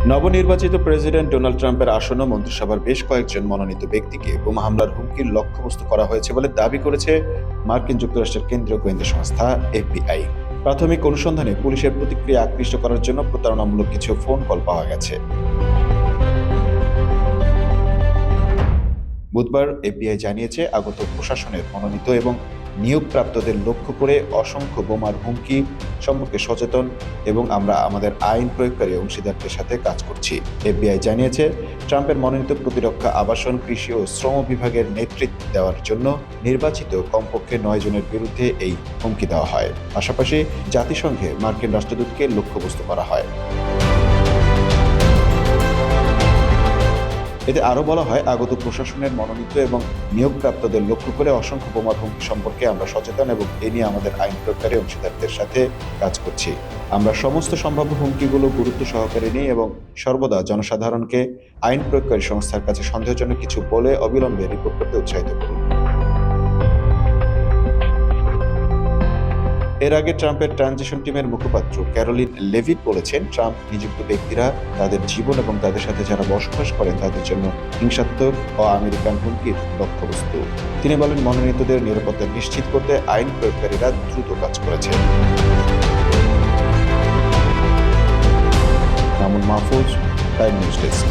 নবনির্বাচিত president Donald ট্রাম্পের আসন্ন মন্ত্রিসভার বেশ কয়েকজন মনোনীত ব্যক্তিকে বোমা হামলার হুমকির লক্ষ্যবস্তু করা হয়েছে বলে দাবি করেছে মার্কিন যুক্তরাষ্ট্রের কেন্দ্রীয় গোয়েন্দা সংস্থা এফবিআই। প্রাথমিক অনুসন্ধানে পুলিশের প্রতিক্রিয়া আকৃষ্ট করার জন্য প্রতারণামূলক কিছু ফোন কল পাওয়া গেছে। বুধবার এফবিআই জানিয়েছে, আগত প্রশাসনের মনোনীত এবং নিয়োগপ্রাপ্তদের লক্ষ্য করে অসংখ্য বোমার হুমকি সম্পর্কে সচেতন এবং আমরা আমাদের আইন প্রয়োগকারী অংশীদারদের সাথে কাজ করছি। এফবিআই জানিয়েছে, ট্রাম্পের মনোনীত প্রতিরক্ষা, আবাসন, কৃষি ও শ্রম বিভাগের নেতৃত্ব দেওয়ার জন্য নির্বাচিত কমপক্ষে 9 জনের বিরুদ্ধে এই হুমকি দেওয়া হয়। পাশাপাশি জাতিসংঘে মার্কিন রাষ্ট্রদূতকে লক্ষ্যবস্তু করা হয়। এতে আরও বলা হয়, আগত প্রশাসনের মনোনীত এবং নিয়োগপ্রাপ্তদের লক্ষ্য করে অসংখ্য বোমার হুমকি সম্পর্কে আমরা সচেতন এবং এ নিয়ে আমাদের আইন প্রয়োগকারী অংশীদারদের সাথে কাজ করছি। আমরা সমস্ত সম্ভাব্য হুমকিগুলো গুরুত্ব সহকারে নিই এবং সর্বদা জনসাধারণকে আইন প্রয়োগকারী সংস্থার কাছে সন্দেহজনক কিছু বলে অবিলম্বে রিপোর্ট করতে উৎসাহিত করুন। এর আগে ট্রাম্পের ট্রানজিশন টিমের মুখপাত্র ক্যারোলিন লেভিট বলেছেন, ট্রাম্প নিযুক্ত ব্যক্তিরা তাদের জীবন এবং তাদের সাথে যারা বসবাস করেন তাদের জন্য হিংসাত্মক ও আমেরিকান হুমকির লক্ষ্যবস্তু। তিনি বলেন, মনোনীতদের নিরাপত্তা নিশ্চিত করতে আইন প্রয়োগকারীরা দ্রুত কাজ করেছে। Mamun Mahfuz, time news desk.